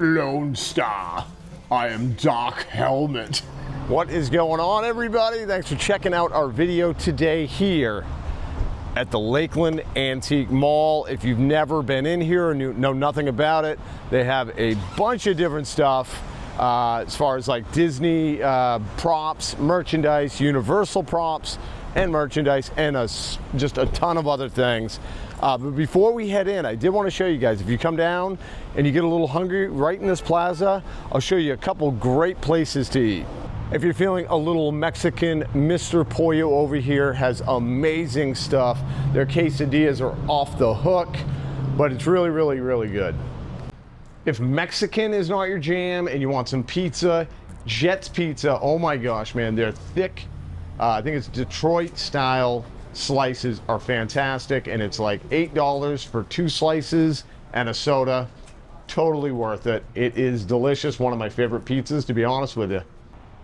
Lone Star. I am Dark Helmet. What is going on, everybody? Thanks for checking out our video today here at the Lakeland Antique Mall. If you've never been in here and you know nothing about it, they have a bunch of different stuff as far as like Disney props, merchandise, Universal props and merchandise, and just a ton of other things. But before we head in, I did want to show you guys, if you come down and you get a little hungry right in this plaza, I'll show you a couple great places to eat. If you're feeling a little Mexican, Mr. Pollo over here has amazing stuff. Their quesadillas are off the hook, but it's really, really, really good. If Mexican is not your jam and you want some pizza, Jet's Pizza, oh my gosh, man, they're thick. I think it's Detroit style slices are fantastic, and it's like $8 for 2 slices and a soda. Totally worth it. It is delicious. One of my favorite pizzas, to be honest with you.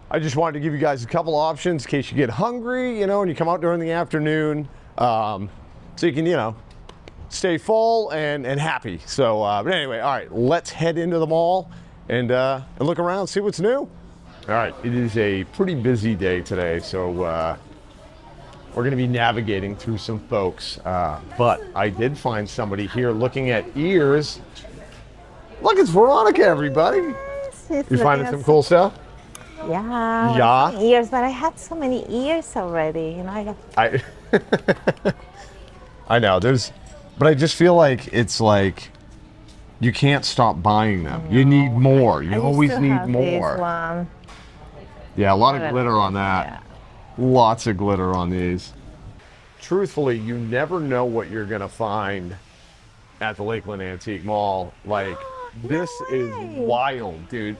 I just wanted to give you guys a couple options in case you get hungry, you know, and you come out during the afternoon, so you can, you know, stay full and happy. So, but anyway, all right, let's head into the mall and look around, see what's new. All right, it is a pretty busy day today, so we're going to be navigating through some folks, but I did find somebody here looking at ears. Look, it's Veronica, everybody. You finding some cool stuff? Yeah. Yeah. Ears, but I had so many ears already, you know. I know. But I just feel like it's like you can't stop buying them. You need more. You always need more. Yeah, a lot of glitter on that. Yeah. Lots of glitter on these. Truthfully, you never know what you're gonna find at the Lakeland Antique Mall. Like, this is wild, dude.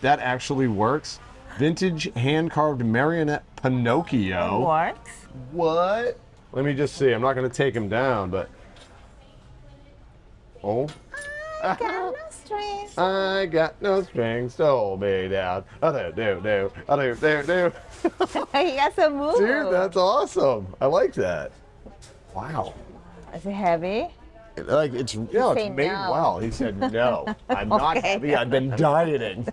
That actually works. Vintage hand-carved marionette Pinocchio. It works. What? Let me just see. I'm not gonna take him down, but oh. I got no strings. I got no strings to hold me down. Do. He got some moves. Dude, that's awesome. I like that. Wow. Is it heavy? Like, it's, you know, it's made well. He said, no, I'm not heavy. I've been dieting.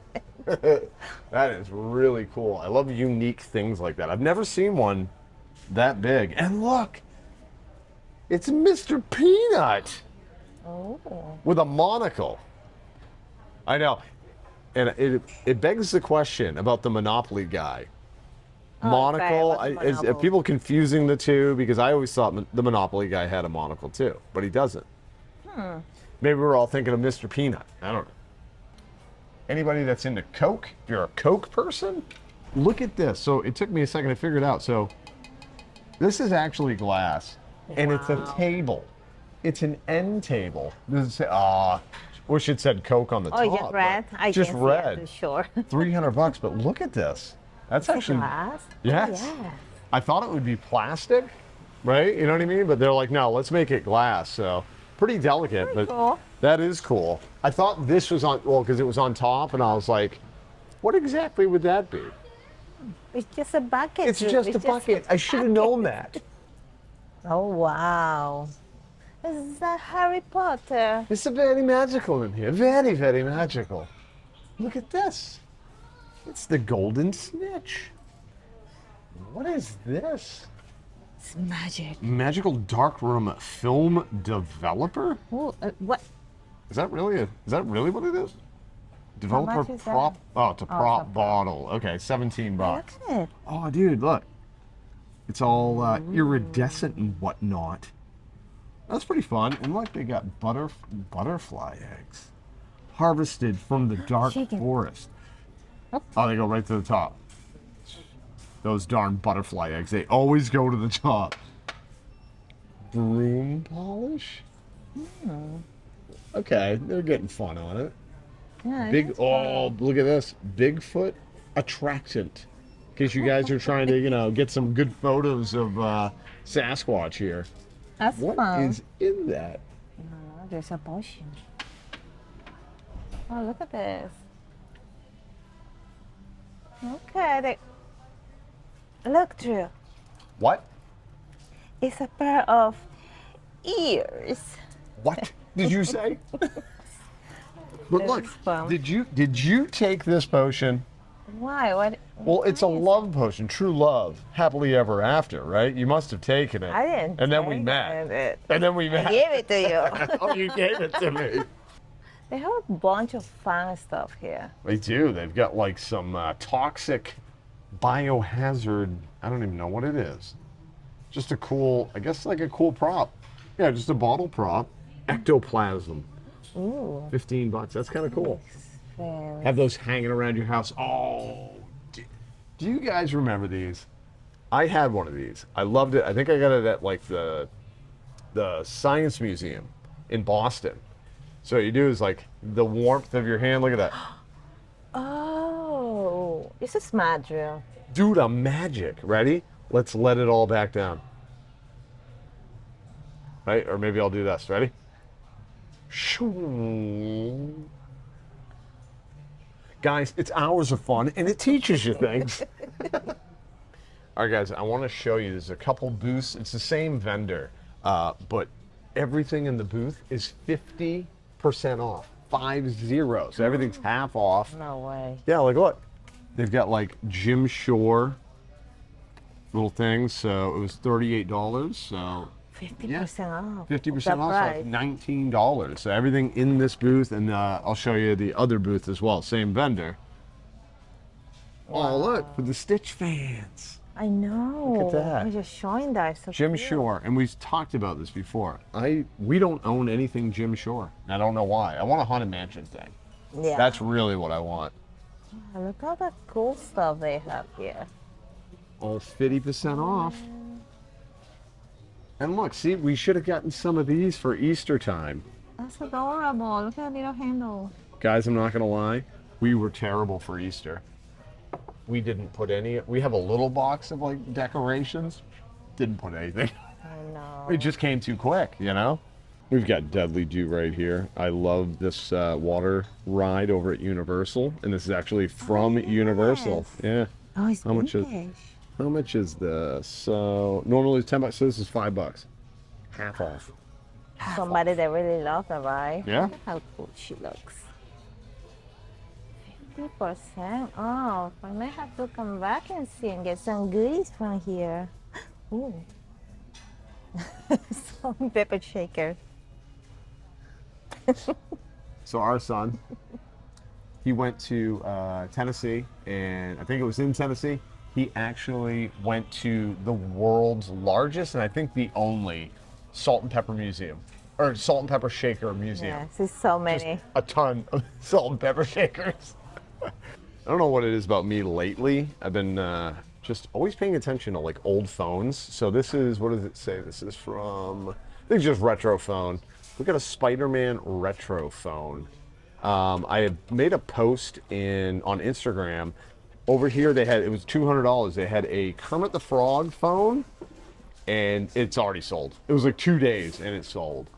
That is really cool. I love unique things like that. I've never seen one that big. And look, it's Mr. Peanut. Oh. With a monocle. I know. And it begs the question about the Monopoly guy. Monocle, is people confusing the two? Because I always thought the Monopoly guy had a monocle too, but he doesn't. Maybe we're all thinking of Mr. Peanut. I don't know. Anybody that's into Coke, if you're a Coke person, look at this. So it took me a second to figure it out. So this is actually glass, and it's a table. It's an end table. This is, wish it said Coke on the top. Oh, just red? I just red. It, sure. $300, but look at this. That's actually glass. Yes. Oh, yeah. I thought it would be plastic, right? You know what I mean? But they're like, no, let's make it glass. So pretty delicate, but cool. That is cool. I thought this was on, well, because it was on top, and I was like, what exactly would that be? It's just a bucket. It's just a bucket. I should have known that. Oh, wow. This is a Harry Potter. It's very magical in here. Very, very magical. Look at this. It's the Golden Snitch. What is this? It's magic. Magical darkroom film developer? Ooh, what? Is that really what it is? Developer much is prop. that? Oh, it's a prop bottle. Okay, $17. Look at it. Oh, dude, look. It's all iridescent and whatnot. That's pretty fun. And look, they got butterfly eggs, harvested from the dark forest. Oh, they go right to the top. Those darn butterfly eggs, they always go to the top. Broom polish? Okay, they're getting fun on it. Yeah, Look at this. Bigfoot attractant. In case you guys are trying to, you know, get some good photos of Sasquatch here. That's What fun. is in that? There's a potion. Oh, look at this. Okay, look, Drew. What? It's a pair of ears. What did you say? But This look, is fun. did you take this potion? Why? What? Well, it's a love potion, true love, happily ever after, right? You must have taken it. I didn't. And then we take met. it. And then we met. I gave it to you. Oh, you gave it to me. They have a bunch of fun stuff here. They do. They've got like some toxic biohazard. I don't even know what it is. Just a cool, I guess like a cool prop. Yeah, just a bottle prop. Ectoplasm. Ooh. $15. That's kind of cool. Fancy. Have those hanging around your house. Oh, do you guys remember these? I had one of these. I loved it. I think I got it at like the Science Museum in Boston. So what you do is like the warmth of your hand. Look at that. Oh, it's a smart drill. Dude, I'm magic. Ready? Let's let it all back down. Right? Or maybe I'll do this. Ready? Shoo. Guys, it's hours of fun and it teaches you things. All right, guys, I want to show you. There's a couple booths. It's the same vendor, but everything in the booth is 50% off. 50. So everything's half off. No way. Yeah, like look. They've got like Jim Shore little things. So it was $38. So 50% off. 50% off, Right. like $19. So everything in this booth, and I'll show you the other booth as well. Same vendor. Wow. Oh, look, for the Stitch fans. I know. Look at that. I was just showing that. So Jim cute. Shore, and we've talked about this before. We don't own anything Jim Shore. And I don't know why. I want a Haunted Mansion thing. Yeah. That's really what I want. Look at all the cool stuff they have here. All 50% off. And look, see, we should have gotten some of these for Easter time. That's adorable. Look at the little handle. Guys, I'm not gonna lie, we were terrible for Easter. We didn't put any, we have a little box of like decorations, didn't put anything. I know. It just came too quick, you know? We've got Deadly Dew right here. I love this water ride over at Universal, and this is actually from Universal. Yeah. Oh, it's How much is- vintage. How much is this? So normally it's $10, so this is $5. Half off. Somebody that really loves her, right? Yeah. Look how cool she looks. 50% off. I may have to come back and see and get some goodies from here. Ooh. Some pepper shaker. So our son, he went to Tennessee, and I think it was in Tennessee. He actually went to the world's largest, and I think the only, salt and pepper museum, or salt and pepper shaker museum. Yes, it's so Just many. a ton of salt and pepper shakers. I don't know what it is about me lately. I've been just always paying attention to like old phones. So this is, what does it say? This is from, I think it's just retro phone. Look at a Spider-Man retro phone. I had made a post on Instagram. Over here they had, it was $200. They had a Kermit the Frog phone, and it's already sold. It was like 2 days and it sold.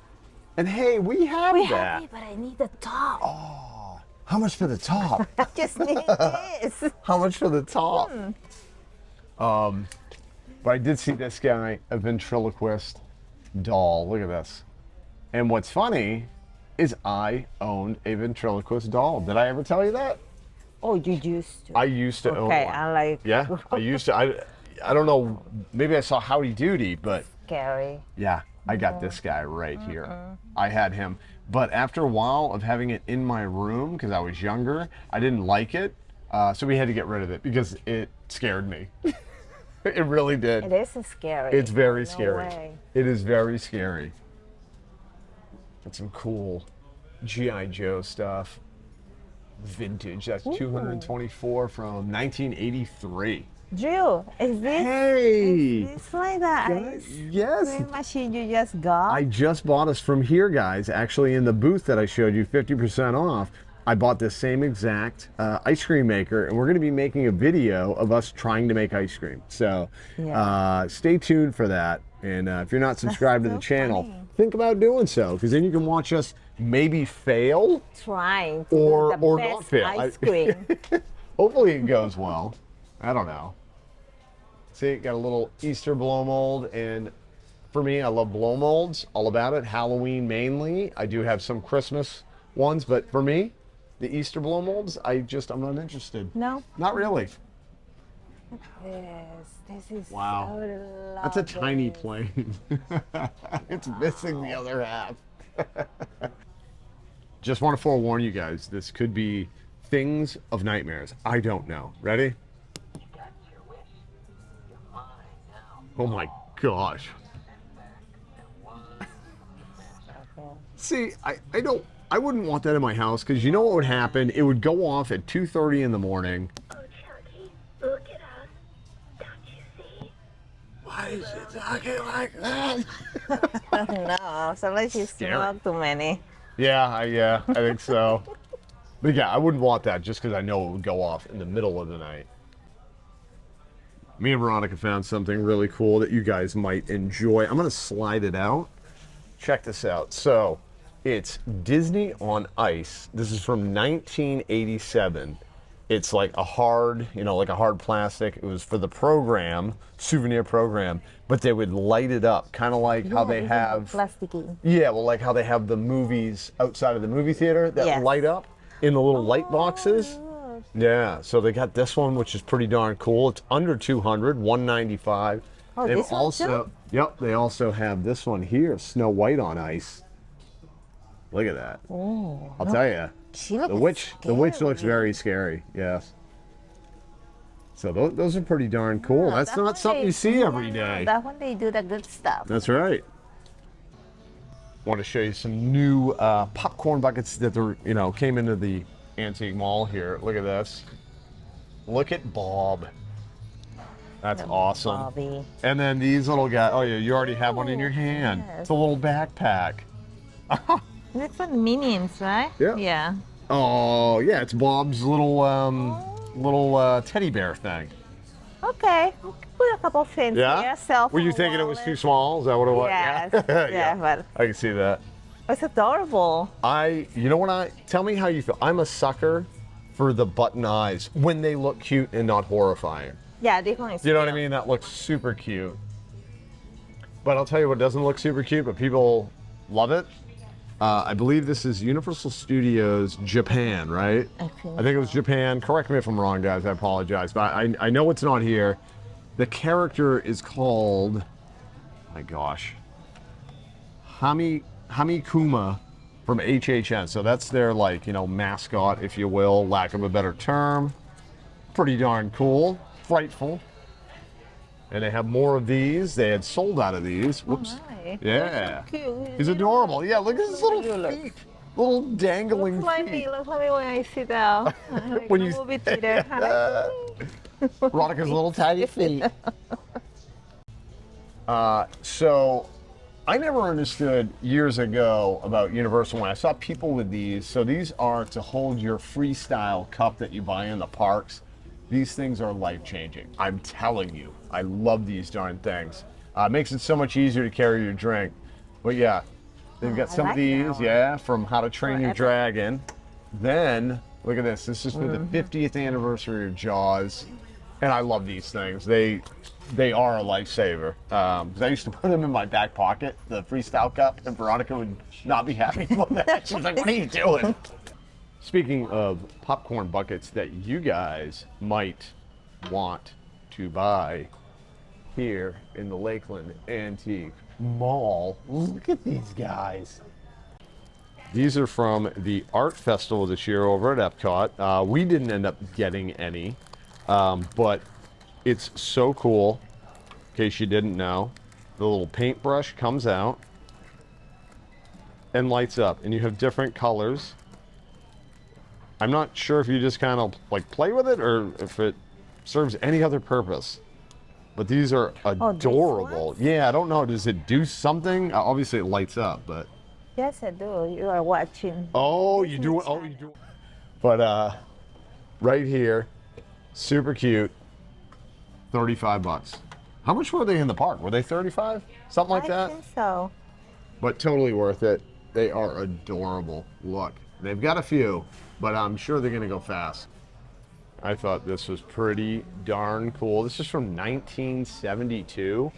And hey, we have We that. have it, but I need the top. Oh, how much for the top? I just need this. How much for the top? But I did see this guy, a ventriloquist doll. Look at this. And what's funny is I owned a ventriloquist doll. Did I ever tell you that? Oh, you used to. I used to own Okay, one. I like. Yeah, I used to. I don't know. Maybe I saw Howdy Doody, but Scary. yeah, I got this guy right here. I had him. But after a while of having it in my room, because I was younger, I didn't like it. So we had to get rid of it because it scared me. It really did. It is scary. It's very No scary. way. It is very scary. Got some cool G.I. Joe stuff. Vintage. That's Ooh. 224 from 1983. Drew, is this? Hey! It's like that Guys, ice yes. cream machine you just got. I just bought us from here, guys. Actually, in the booth that I showed you, 50% off. I bought this same exact ice cream maker, and we're going to be making a video of us trying to make ice cream. So Yeah. stay tuned for that. And if you're not subscribed to so the channel, funny. think about doing so, because then you can watch us maybe fail Trying to or do the best not fail. ice cream. Hopefully it goes well. I don't know. See, got a little Easter blow mold, and for me, I love blow molds, all about it. Halloween mainly. I do have some Christmas ones, but for me, The Easter blow molds, I'm not interested. No? Not really. Yes, this is Wow. so That's a tiny lovely. plane. It's missing the other half. Just want to forewarn you guys, this could be things of nightmares. I don't know. Ready? Oh my gosh. See, I wouldn't want that in my house because you know what would happen? It would go off at 2:30 in the morning. Oh, Chucky, look at us. Don't you see? Why is it talking like that? No, sometimes you Scary. smoke too many. Yeah, I think so. But yeah, I wouldn't want that just because I know it would go off in the middle of the night. Me and Veronica found something really cool that you guys might enjoy. I'm gonna slide it out. Check this out. So, it's Disney on Ice. This is from 1987. It's like a hard, like a hard plastic. It was for the program, souvenir program, but they would light it up, kind of like how they have. Plasticky. Yeah, well, like how they have the movies outside of the movie theater that Yes. light up in the little light boxes. Oh, Yeah, so they got this one, which is pretty darn cool. It's under 200, 195. Oh, They've this one also, too? Yep, they also have this one here, Snow White on Ice. Look at that. oh. I'll tell you, She looks the witch looks scary. very scary. Yes. So those are pretty darn cool. Yeah, That's that not one something they- you see every yeah, day. That one they do the good stuff. That's right. Want to show you some new popcorn buckets that came into the antique mall here. Look at this. Look at Bob. That's awesome. Bobby. And then these little guys. Oh yeah, you already have one in your hand. Yes. It's a little backpack. This one Minions, right? Yeah. Yeah. Oh yeah, it's Bob's little teddy bear thing. Okay. We can put a couple things Yeah. here. Cell Were you phone, thinking it was too wallet. small? Is that what it was? Yes. Yeah. Yeah, but I can see that. it's adorable. Tell me how you feel. I'm a sucker for the button eyes when they look cute and not horrifying. Yeah, this one is You know what I cute. mean? That looks super cute. But I'll tell you what doesn't look super cute, but people love it. I believe this is Universal Studios Japan, right? I think it was Japan. Correct me if I'm wrong, guys. I apologize. But I know it's not here. The character is called, my gosh, Hamikuma from HHN. So that's their mascot, if you will, lack of a better term. Pretty darn cool. Frightful. And they have more of these. They had sold out of these. Whoops. my. Yeah. So cute. He's adorable. Yeah, look at his little feet. Little dangling Looks like feet. me. Looks like me when I sit down. Like When a you- movie theater. Veronica's little tiny feet. So I never understood years ago about Universal when I saw people with these. So these are to hold your freestyle cup that you buy in the parks. These things are life-changing. I'm telling you. I love these darn things. Makes it so much easier to carry your drink. But yeah, they've got I some like of that these, one. yeah, from How to Train Your Epic. Dragon. Then, look at this. This is for the 50th anniversary of Jaws. And I love these things. They are a lifesaver. 'Cause I used to put them in my back pocket, the freestyle cup, and Veronica would not be happy about that. She's like, what are you doing? Speaking of popcorn buckets that you guys might want to buy here in the Lakeland Antique Mall, look at these guys. These are from the art festival this year over at Epcot. We didn't end up getting any, but it's so cool. In case you didn't know, the little paintbrush comes out and lights up, and you have different colors. I'm not sure if you just kind of play with it or if it serves any other purpose. But these are these adorable. ones? Yeah, I don't know. Does it do something? Obviously, it lights up, but. Yes, I do. You are watching. Oh, you do it. Oh, you do it. But right here, super cute. 35 bucks. How much were they in the park? Were they 35? Something like I that? think so. But totally worth it. They are adorable. Look, they've got a few, but I'm sure they're going to go fast. I thought this was pretty darn cool. This is from 1972.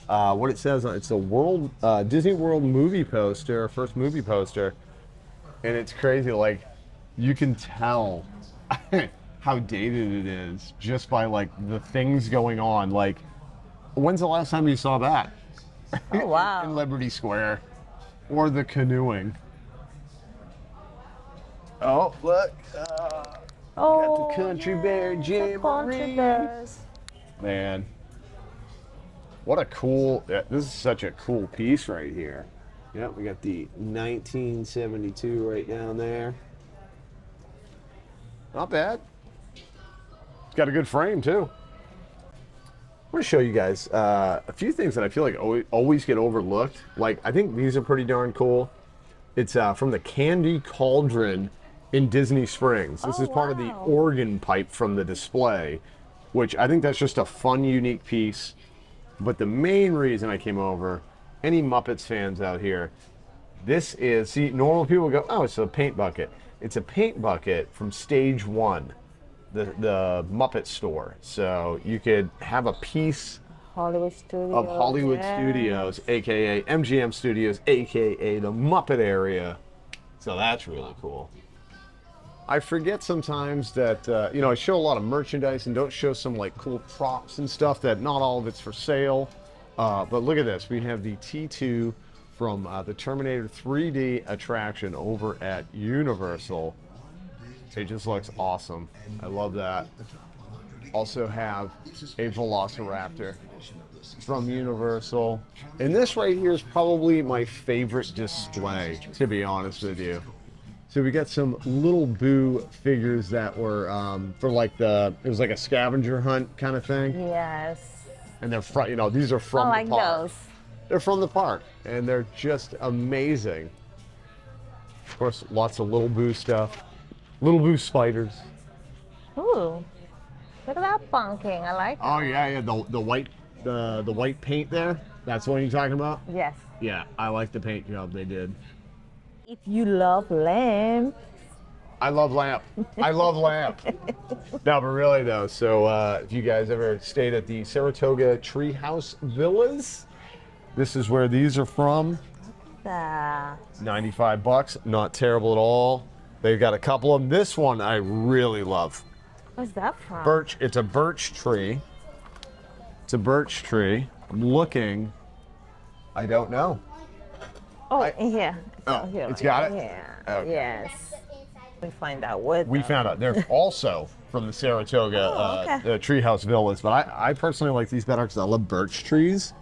What it says, it's a Disney World movie poster, first movie poster. And it's crazy, like you can tell how dated it is just by like the things going on. Like, when's the last time you saw that? Oh, wow. In Liberty Square, or the canoeing. Oh, look. Oh, got the Country Bear the Country Jamboree. Bears. Man, what a cool, this is such a cool piece right here. Yep, we got the 1972 right down there. Not bad. It's got a good frame too. I'm going to show you guys a few things that I feel like always get overlooked. Like, I think these are pretty darn cool. It's from the Candy Cauldron in Disney Springs. This is part of the organ pipe from the display, which I think that's just a fun, unique piece. But the main reason I came over, any Muppets fans out here, this is, see, normal people go, oh, it's a paint bucket. It's a paint bucket from Stage 1, the Muppet store. So you could have a piece Hollywood Studios. of Hollywood Studios, aka MGM Studios, aka the Muppet area. So that's really cool. I forget sometimes that, you know, I show a lot of merchandise and don't show some like cool props and stuff that not all of it's for sale. But look at this. We have the T2 from the Terminator 3D attraction over at Universal. It just looks awesome. I love that. Also have a Velociraptor from Universal. And this right here is probably my favorite display, to be honest with you. So we got some little Boo figures that were for like it was like a scavenger hunt kind of thing. Yes. And they're from, you know, these are from I like the park. those. They're from the park, and they're just amazing. Of course, lots of little Boo stuff. Little Boo spiders. Ooh, look at that pumpkin. I like. Oh yeah, the white paint there. That's what you're talking about. Yes. Yeah, I like the paint job they did. If you love lamb. I love lamp. I love lamp. No, but really though, so if you guys ever stayed at the Saratoga Treehouse Villas, this is where these are from. 95 bucks, not terrible at all. They've got a couple of them. This one I really love. What's that from? Birch, it's a birch tree. It's a birch tree. I'm looking, I don't know. Oh, in here. Oh, here. it's got it? Yeah. Okay. Yes. We find out what. We found out they're also from the Saratoga the Treehouse Villas, but I personally like these better because I love birch trees.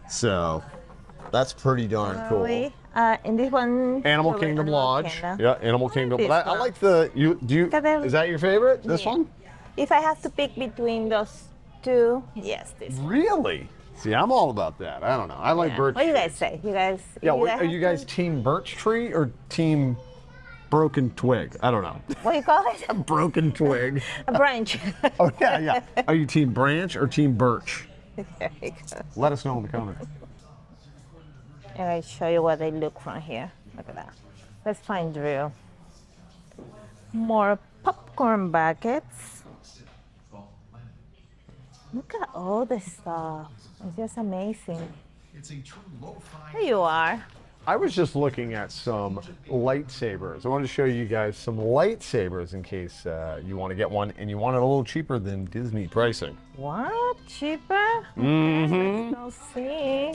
So that's pretty darn cool. In this one. Animal Kingdom Lodge. Yeah, Animal Kingdom. But I like the is that your favorite? This one? If I have to pick between those two, yes, this one. Really? See, I'm all about that. I don't know. I like birch. What do you guys say? You guys? Yeah, are you guys team birch tree or team broken twig? I don't know. What do you call it? A broken twig. A branch. Oh yeah. Are you team branch or team birch? There you go. Let us know in the comments. And I'll show you what they look from here. Look at that. Let's find Drew. More popcorn buckets. Look at all this stuff. It's just amazing. There you are. I was just looking at some lightsabers. I wanted to show you guys some lightsabers in case you want to get one and you want it a little cheaper than Disney pricing. What? Cheaper? Mm-hmm. Let's go see.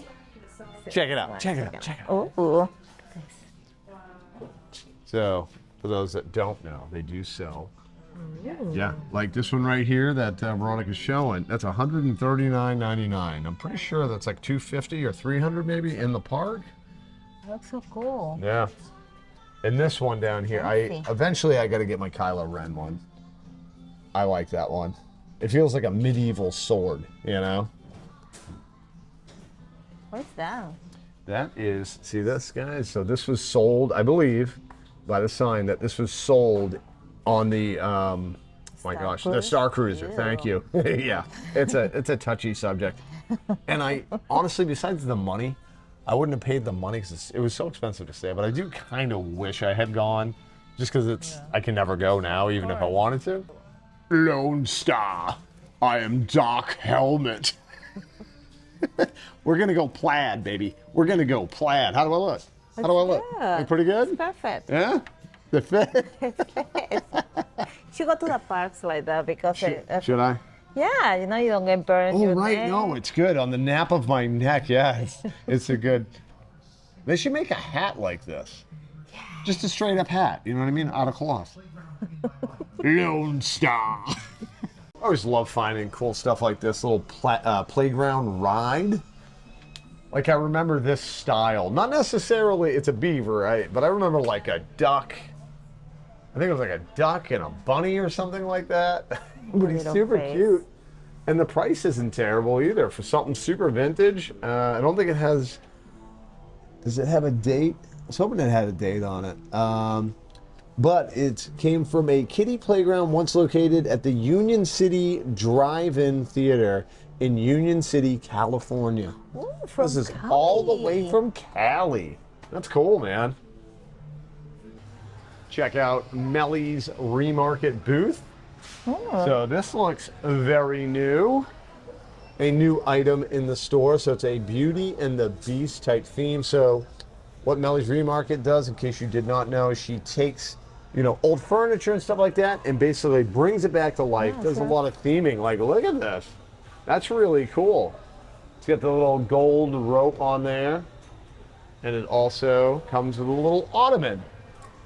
Check it out. Check it out. Check it out. Ooh. So, for those that don't know, they do sell. Yeah, like this one right here that Veronica's showing. That's $139.99. I'm pretty sure that's like $250 or $300 maybe in the park. Looks so cool. Yeah. And this one down here, eventually I got to get my Kylo Ren one. I like that one. It feels like a medieval sword, you know? What's that? That is, see this, guys? So this was sold, I believe, by the sign that this was sold on the, the Star Cruiser. Ew. Thank you. Yeah, it's a touchy subject. And I honestly, besides the money, I wouldn't have paid the money because it was so expensive to stay. But I do kind of wish I had gone, just because I can never go now, even if I wanted to. Lone Star, I am Doc Helmet. We're gonna go plaid, baby. We're gonna go plaid. How do I look? How do I look? Good. Look pretty good? Perfect. Yeah? The fit. Should go to the parks like that because Should I? yeah, you know, you don't get burned. Oh, your right. neck. No, it's good. On the nape of my neck, yeah. It's a good... They should make a hat like this. Just a straight up hat, you know what I mean? Out of cloth. Lone Star. I always love finding cool stuff like this, little playground ride. Like I remember this style. Not necessarily, it's a beaver, right? But I remember like a duck. I think it was like a duck and a bunny or something like that. But he's Little super face. cute. And the price isn't terrible either for something super vintage. I don't think it has... Does it have a date? I was hoping it had a date on it. But it came from a kiddie playground once located at the Union City Drive-In Theater in Union City, California. Ooh, from This is all the way Cali. from Cali. That's cool, man. Check out Melly's Remarket booth. Oh, So this looks very new. A new item in the store. So it's a Beauty and the Beast type theme. So what Melly's Remarket does, in case you did not know, is she takes, you know, old furniture and stuff like that and basically brings it back to life. Yeah, Does a sure. lot of theming. Like, look at this. That's really cool. It's got the little gold rope on there. And it also comes with a little ottoman.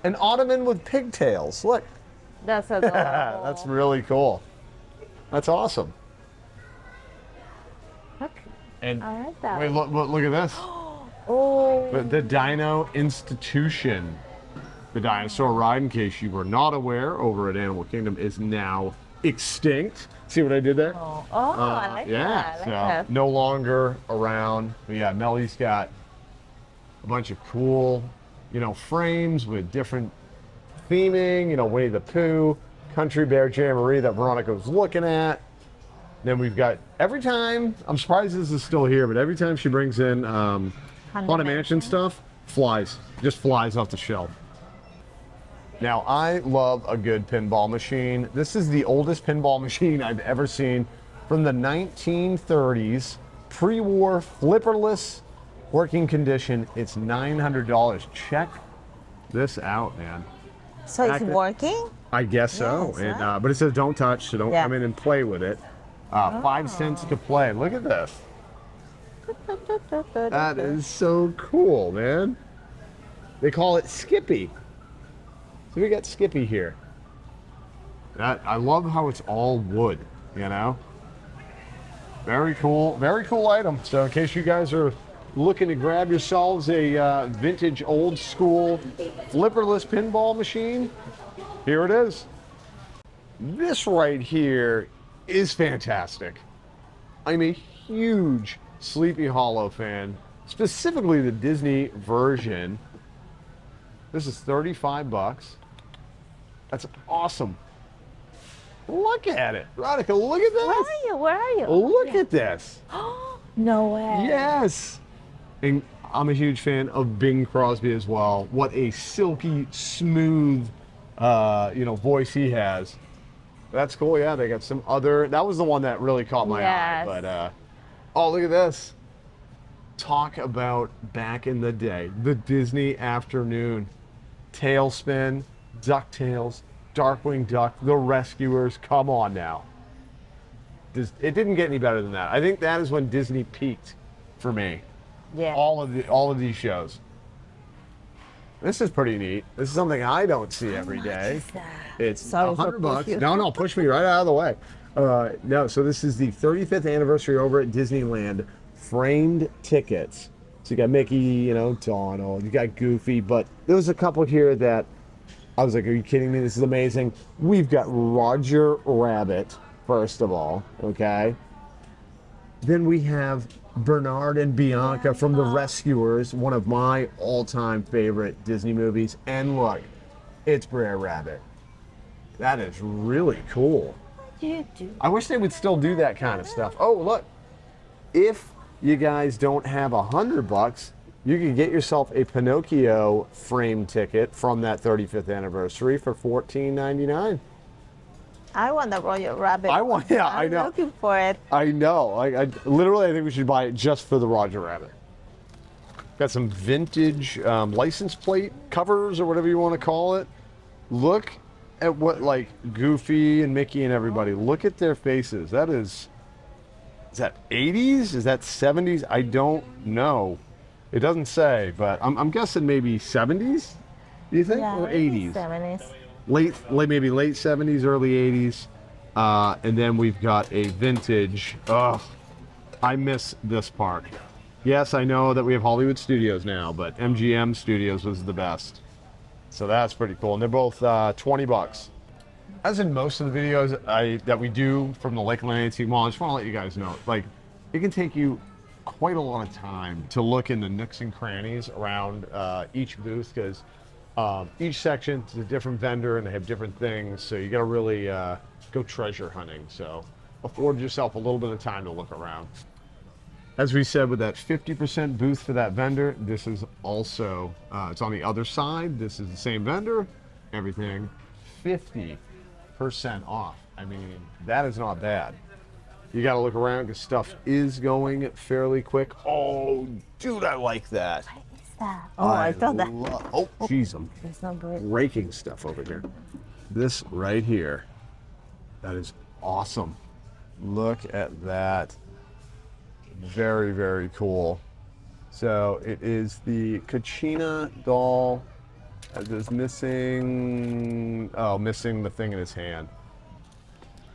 An ottoman with pigtails. Look. that's adorable. That's really cool. That's awesome. Okay. And I like that. wait, look at this. Oh, The Dino Institution. The dinosaur ride, in case you were not aware, over at Animal Kingdom is now extinct. See what I did there? I like Yeah, that. I like so that. no longer around. But yeah, Melly's got a bunch of cool, you know, frames with different theming, you know, Winnie the Pooh, Country Bear Jamboree that Veronica was looking at. Then we've got, every time, I'm surprised this is still here, but every time she brings in Haunted Mansion stuff, just flies off the shelf. Now, I love a good pinball machine. This is the oldest pinball machine I've ever seen, from the 1930s, pre-war, flipperless, working condition. It's $900. Check this out, man. So it's Back then- working? I guess so. Yes, And, right? but it says don't touch, so don't Yeah. come in and play with it. 5 cents to play. Look at this. That is so cool, man. They call it Skippy. So we got Skippy here. I love how it's all wood, you know? Very cool item. So in case you guys are looking to grab yourselves a vintage old school flipperless pinball machine, here it is. This right here is fantastic. I'm a huge Sleepy Hollow fan, specifically the Disney version. This is $35. That's awesome. Look at it. Veronica, look at this. Where are you? Where are you? Look at this. No way. Yes. And I'm a huge fan of Bing Crosby as well. What a silky, smooth, voice he has. That's cool. Yeah, they got some other. That was the one that really caught my eye. Yes. But oh, look at this. Talk about back in the day, the Disney afternoon, Tailspin, DuckTales, Darkwing Duck, The Rescuers. Come on now. It didn't get any better than that. I think that is when Disney peaked for me. Yeah. All of these shows. This is pretty neat. This is something I don't see every day. It's Sorry for $100 bucks. pushing you. No, push me right out of the way. No, so this is the 35th anniversary over at Disneyland. Framed tickets. So you got Mickey, Donald, you got Goofy, but there was a couple here that I was like, are you kidding me? This is amazing. We've got Roger Rabbit, first of all, okay? Then we have Bernard and Bianca from The Rescuers, one of my all-time favorite Disney movies. And look, it's Brer Rabbit. That is really cool. I wish they would still do that kind of stuff. Oh, look, if you guys don't have $100, you can get yourself a Pinocchio frame ticket from that 35th anniversary for $14.99. I want the Royal Rabbit. I know. I'm looking for it. I know. I literally, I think we should buy it just for the Roger Rabbit. Got some vintage license plate covers or whatever you want to call it. Look at what, like, Goofy and Mickey and everybody, look at their faces. That is that 80s? Is that 70s? I don't know. It doesn't say, but I'm guessing maybe 70s, do you think? Yeah, Or maybe 80s? 70s. Maybe late 70s, early 80s. And then we've got a vintage. Ugh, I miss this park. Yes, I know that we have Hollywood Studios now, but MGM Studios was the best. So that's pretty cool. And they're both 20 bucks. As in most of the videos that we do from the Lakeland Antique Mall, I just want to let you guys know, like, it can take you quite a lot of time to look in the nooks and crannies around each booth, because each section is a different vendor and they have different things. So you got to really go treasure hunting. So afford yourself a little bit of time to look around. As we said, with that 50% booth for that vendor, this is also, it's on the other side. This is the same vendor, everything 50% off. I mean, that is not bad. You got to look around because stuff is going fairly quick. Oh, dude, I like that. What is that? Oh, I thought that. Oh, jeez, I'm It's not good. breaking stuff over here. This right here, that is awesome. Look at that. Very, very cool. So it is the Kachina doll. There's missing the thing in his hand.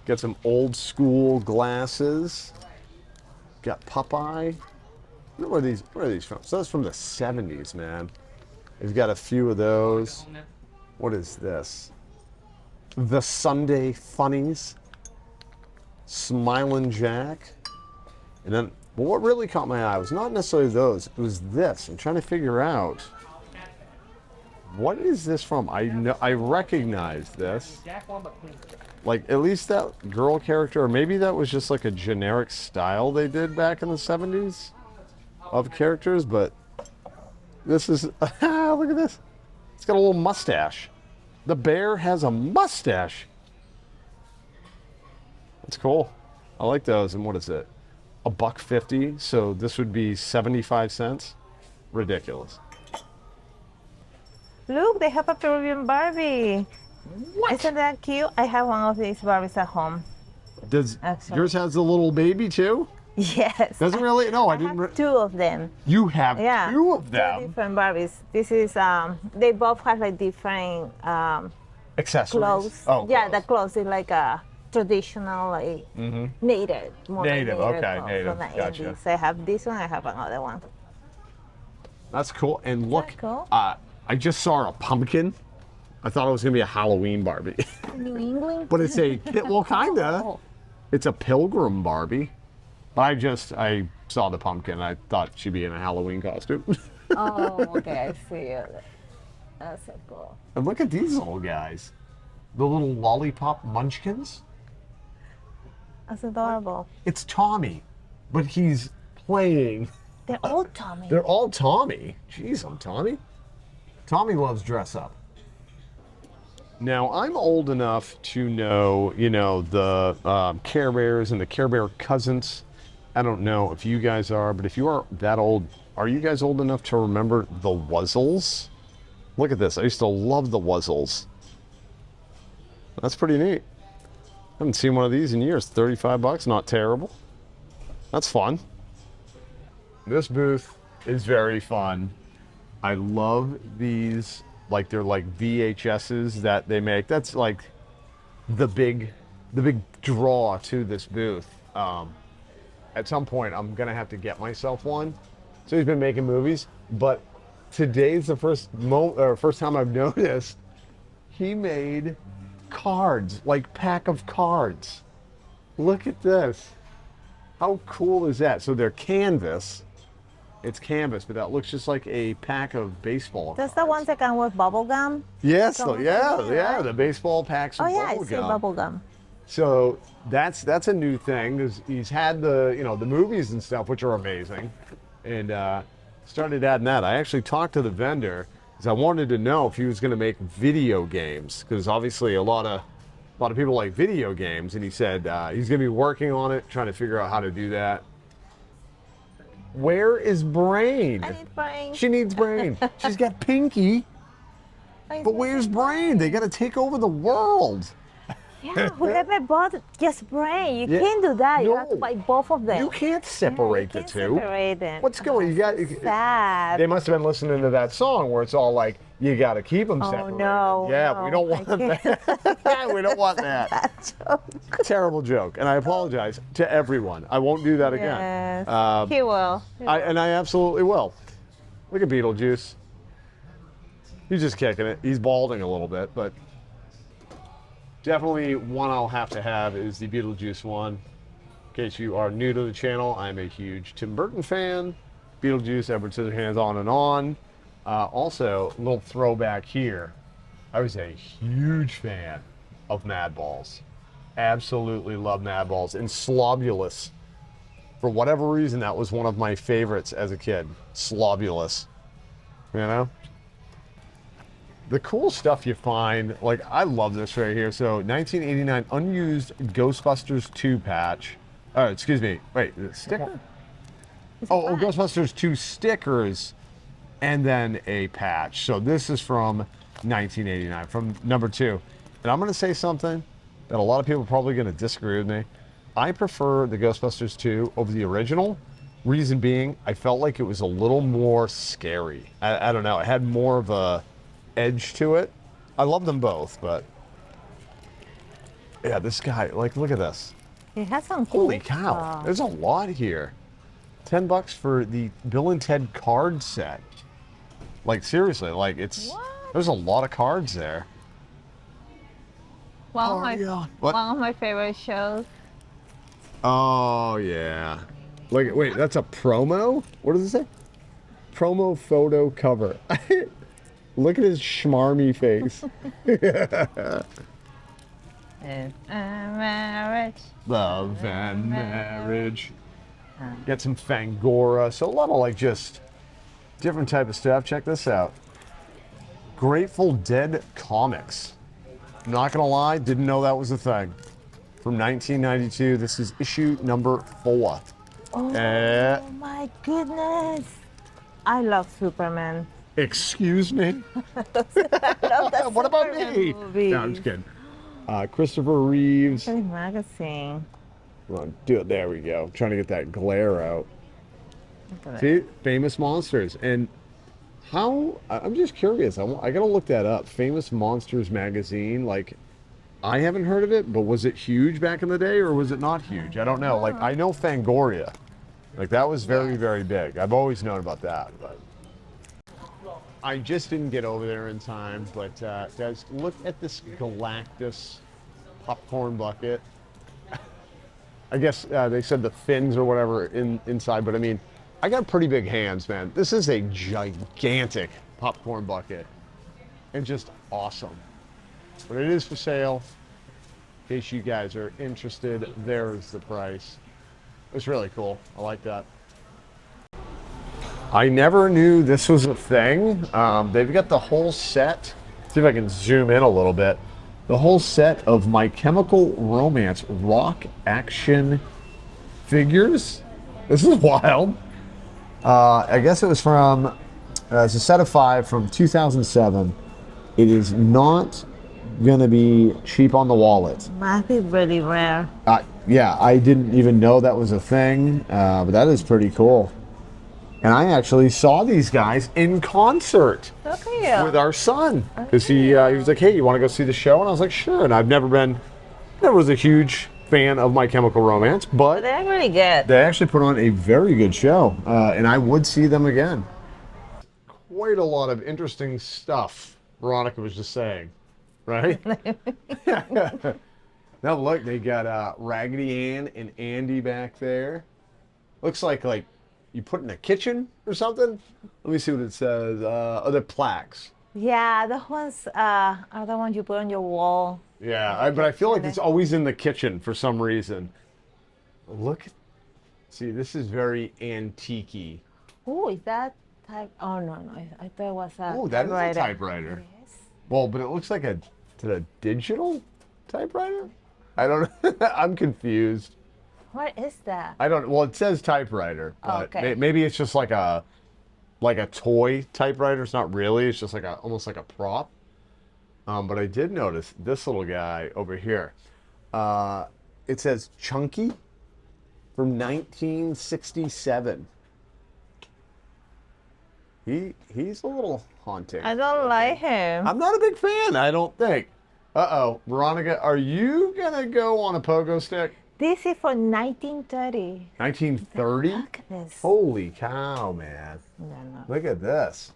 Got some old school glasses. Got Popeye. Where are these from? So that's from the 70s, man. We've got a few of those. What is this? The Sunday Funnies. Smilin' Jack. And then, but what really caught my eye was not necessarily those. It was this. I'm trying to figure out, what is this from? I recognize this. Like, at least that girl character, or maybe that was just like a generic style they did back in the 70s of characters, but this is, look at this. It's got a little mustache. The bear has a mustache. That's cool. I like those. And what is it? $1.50. So this would be 75 cents. Ridiculous. Look, they have a Peruvian Barbie. What? Isn't that cute? I have one of these Barbies at home. Does Actually. yours has the little baby too? Yes. Doesn't really? No, I I didn't. have two of them. You have Yeah. two of Two them. different Barbies. This is they both have like different Accessories. clothes. Oh, yeah, clothes. the clothes is like a traditional, like native. More like Native, okay, clothes native, from the gotcha. 80s. I have this one. I have another one. That's cool. And look, cool? I just saw a pumpkin. I thought it was gonna be a Halloween Barbie, New England. but it's a well, kinda. It's a pilgrim Barbie. But I saw the pumpkin. I thought she'd be in a Halloween costume. Oh, okay, I see it. That's so cool. And look at these little guys, the little lollipop munchkins. That's adorable. It's Tommy, but he's playing. They're all Tommy. They're all Tommy. Jeez, I'm Tommy. Tommy loves dress up. Now, I'm old enough to know, the Care Bears and the Care Bear cousins. I don't know if you guys are, but if you are that old, are you guys old enough to remember the Wuzzles? Look at this. I used to love the Wuzzles. That's pretty neat. Haven't seen one of these in years. 35 bucks, not terrible. That's fun. This booth is very fun. I love these, like they're like VHSs that they make. That's like the big draw to this booth. At some point, I'm gonna have to get myself one. So he's been making movies, but today's the first time I've noticed he made cards, like pack of cards. Look at this. How cool is that? So they're canvas. It's canvas, but that looks just like a pack of baseball That's cards. the ones that come with bubble gum. Yes, Come with yeah, it, yeah, right? the baseball packs of Oh yeah, I bubble see gum. bubble gum. So that's a new thing. He's had the the movies and stuff, which are amazing, and started adding that. I actually talked to the vendor because I wanted to know if he was going to make video games, because obviously a lot of people like video games, and he said he's going to be working on it, trying to figure out how to do that. Where is Brain? I need brain. She needs Brain. She's got Pinky. But where's Brain? They got to take over the world. Yeah, whoever bought just Brain, you Yeah. can't do that. You have to No. buy both of them. You can't separate the can't two. Separate them. What's going? You got. Sad. They must have been listening to that song where it's all like, you got to keep them separated. no, Yeah, no, we don't want that. We don't want that. That joke. Terrible joke, and I apologize to everyone. I won't do that again. Yes. He will. And I absolutely will. Look at Beetlejuice. He's just kicking it. He's balding a little bit, but definitely one I'll have to have is the Beetlejuice one. In case you are new to the channel, I'm a huge Tim Burton fan. Beetlejuice, Edward Scissorhands, on and on. Also, a little throwback here. I was a huge fan of Madballs. Absolutely love Madballs. And Slobulus. For whatever reason, that was one of my favorites as a kid. Slobulus. You know? The cool stuff you find, like I love this right here. So 1989 unused Ghostbusters 2 patch. Excuse me. Wait, is it sticker? Oh, Ghostbusters 2 stickers and then a patch. So this is from 1989, from number 2. And I'm going to say something that a lot of people are probably going to disagree with me. I prefer the Ghostbusters 2 over the original. Reason being, I felt like it was a little more scary. I don't know. It had more of a edge to it. I love them both, but yeah, this guy, like, look at this. It has some cool Holy cow, stuff. there's a lot here. $10 for the Bill and Ted card set. Like, seriously, like, there's a lot of cards there. One What? of my favorite shows. Oh, yeah. Like, wait, that's a promo? What does it say? Promo photo cover. Look at his schmarmy face. And marriage. Love and marriage. Get some Fangora. So a lot of like just different type of stuff. Check this out. Grateful Dead comics. Not gonna lie, didn't know that was a thing. From 1992. This is issue number 4. Oh my goodness. I love Superman. Excuse me? I love the What about Superman me? movies. No, I'm just kidding. Christopher Reeves. Look at the magazine. Come on, do it. There we go. Trying to get that glare out. Look at See, Famous Monsters. And how, I'm just curious. I gotta look that up. Famous Monsters magazine. Like, I haven't heard of it, but was it huge back in the day or was it not huge? I don't know. Like, I know Fangoria. Like, that was very, very big. I've always known about that, but I just didn't get over there in time. But guys, look at this Galactus popcorn bucket. I guess they said the fins or whatever inside, but I mean, I got pretty big hands, man. This is a gigantic popcorn bucket and just awesome. But it is for sale. In case you guys are interested, there's the price. It's really cool. I like that. I never knew this was a thing. They've got the whole set. See if I can zoom in a little bit. The whole set of My Chemical Romance rock action figures. This is wild. I guess it was from, it's a set of 5 from 2007. It is not gonna be cheap on the wallet. Might be really rare. Yeah, I didn't even know that was a thing, but that is pretty cool. And I actually saw these guys in concert Look at you. with our son. Because he was like, hey, you want to go see the show? And I was like, sure. And I've never was a huge fan of My Chemical Romance, but They're really good. they actually put on a very good show. And I would see them again. Quite a lot of interesting stuff, Veronica was just saying, right? Now look, they got Raggedy Ann and Andy back there. Looks like you put in a kitchen or something. Let me see what it says. Oh, they're plaques. Yeah, the ones are the ones you put on your wall. Yeah, but I feel like it's always in the kitchen for some reason. Look, see, this is very antique-y. Oh, is that type? Oh no, I thought it was a. Oh, that is a typewriter. typewriter. Yes. Well, but it looks like a digital typewriter? I don't know. I'm confused. What is that? I don't. Well, it says typewriter, but Okay. maybe it's just like a toy typewriter. It's not really. It's just like almost like a prop. But I did notice this little guy over here. It says Chunky from 1967. He's a little haunting. I don't like him. I'm not a big fan, I don't think. Uh-oh, Veronica, are you gonna go on a pogo stick? This is for 1930. 1930? Look at this. Holy cow, man. No. Look at this.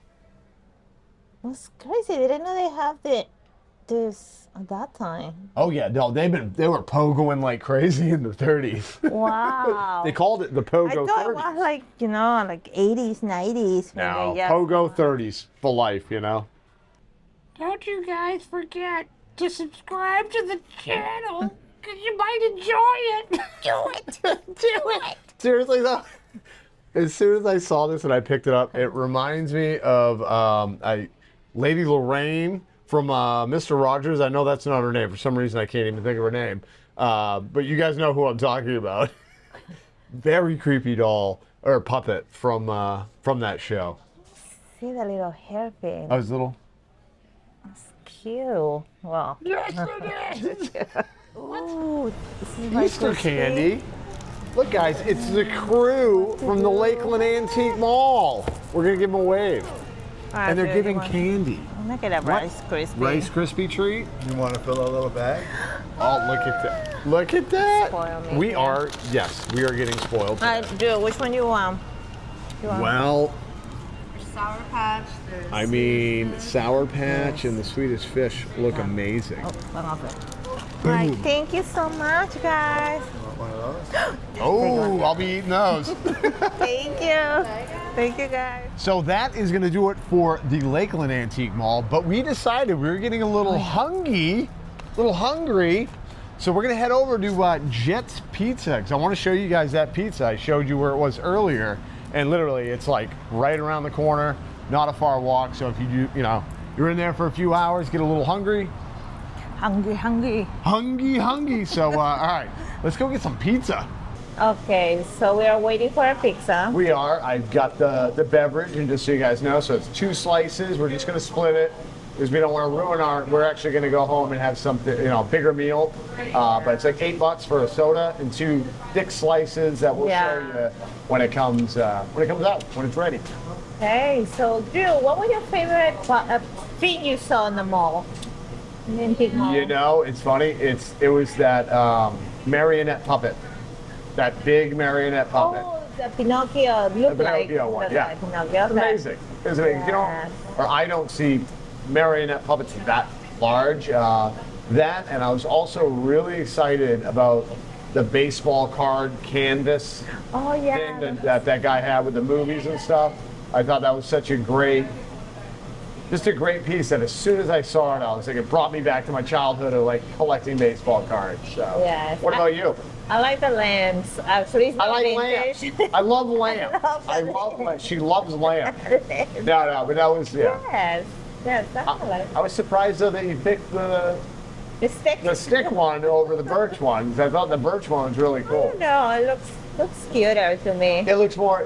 That's crazy. They didn't know they have this at that time. Oh yeah, no, they were pogoing like crazy in the 30s. Wow. They called it the pogo I thought 30s. it was like, like 80s, 90s. No, Yeah. pogo 30s for life, you know? Don't you guys forget to subscribe to the channel, because you might enjoy it. Do it. Do it. Seriously though, as soon as I saw this and I picked it up, it reminds me of Lady Lorraine from Mr. Rogers. I know that's not her name. For some reason, I can't even think of her name. But you guys know who I'm talking about. Very creepy doll or puppet from that show. See the little hairpin. I was little. That's cute. Well. Yes, it is. Ooh, this is my Easter first candy. Look, guys, it's the crew from the Lakeland Antique Mall. We're gonna give them a wave, Alright, and they're so giving you want- candy. Look at that What? Rice Krispie. Rice Krispie treat. You want to fill a little bag? Oh, look at that! Look at that! Spoil me, We yeah. are, yes, we are getting spoiled. Alright, Drew, which one you want? Well, Sour Patch. There's I mean, Sour Patch and the Swedish Fish look amazing. Oh, one of it. Alright, thank you so much, guys. Want one of those? Oh, I'll be eating those. Thank you. Thank you, guys. So that is going to do it for the Lakeland Antique Mall, but we decided we were getting a little hungry, so we're going to head over to Jet's Pizza, because I want to show you guys that pizza. I showed you where it was earlier, and literally it's like right around the corner, not a far walk, so if you're in there for a few hours, get a little hungry. Hungry. So, all right, let's go get some pizza. Okay, so we are waiting for a pizza. We are. I've got the beverage, and just so you guys know, so it's 2 slices. We're just going to split it because we don't want to ruin we're actually going to go home and have something, bigger meal. But it's like $8 for a soda and 2 thick slices that we'll show you when it comes out, when it's ready. Hey, so Drew, what was your favorite thing you saw in the mall? In the antique mall? It's funny. It was that marionette puppet. That big marionette puppet. Oh, the Pinocchio looked like. Pinocchio one, looked yeah. like Pinocchio. It's Okay. amazing. It's amazing. Yeah. I don't see marionette puppets that large. That, and I was also really excited about the baseball card canvas Oh, yeah. thing that guy had with the movies and stuff. I thought that was such a great piece that as soon as I saw it, I was like, it brought me back to my childhood of like collecting baseball cards. So, Yes. what about you? I like the lambs. Actually, it's I not like vintage. lamb. I love lamb. I love lamb. She loves lamb. No, but that was, yeah. Yes, definitely. I was surprised though that you picked the The stick. one over the birch one, 'cause I thought the birch one was really cool. No, it looks cuter to me. It looks more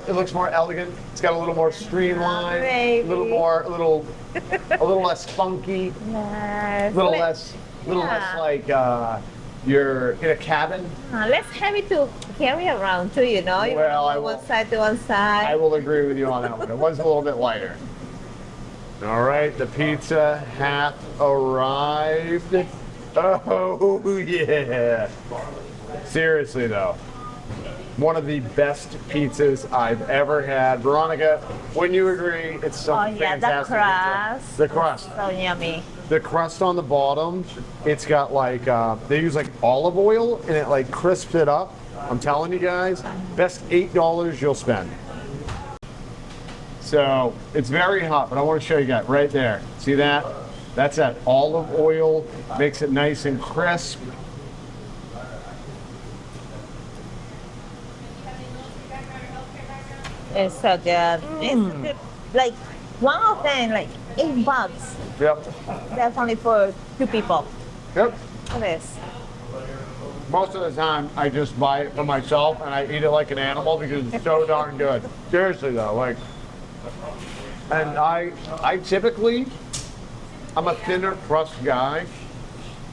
elegant. It's got a little more streamlined, Maybe. a little less funky, Yes. a little less like you're in a cabin. Let's have it to carry around too, You Well, I will. one side to one side. I will agree with you on that one. It was a little bit lighter. All right, the pizza hath arrived. Oh yeah. Seriously though, one of the best pizzas I've ever had. Veronica, wouldn't you agree? It's something fantastic. The crust. The crust. So yummy. The crust on the bottom, it's got like, they use like olive oil and it like crisps it up. I'm telling you guys, best $8 you'll spend. So it's very hot, but I want to show you guys right there. See that? That's that olive oil, makes it nice and crisp. It's so good. It's good. Like one of them, like $8. Yep. Definitely for 2 people. Yep. Look at this. Most of the time, I just buy it for myself and I eat it like an animal because it's so darn good. Seriously though, like, and I typically I'm a thinner crust guy,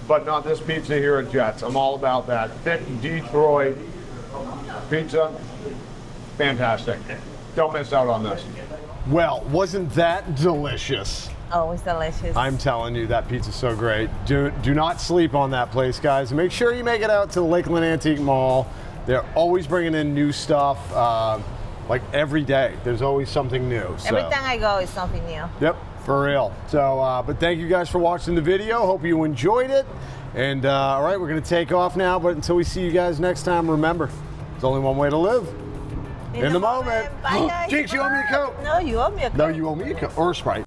but not this pizza here at Jets. I'm all about that thick Detroit pizza. Fantastic. Don't miss out on this. Well, wasn't that delicious? Oh, it's delicious. I'm telling you, that pizza's so great. Do not sleep on that place, guys. Make sure you make it out to the Lakeland Antique Mall. They're always bringing in new stuff, like every day. There's always something new. So. Every time I go, it's something new. Yep, for real. So, but thank you guys for watching the video. Hope you enjoyed it. And all right, we're gonna take off now, but until we see you guys next time, remember, there's only one way to live. In the moment. Bye, guys. Jinx, you owe me a Coke. No, you owe me a Coke. No, you owe me a Coke or a Sprite.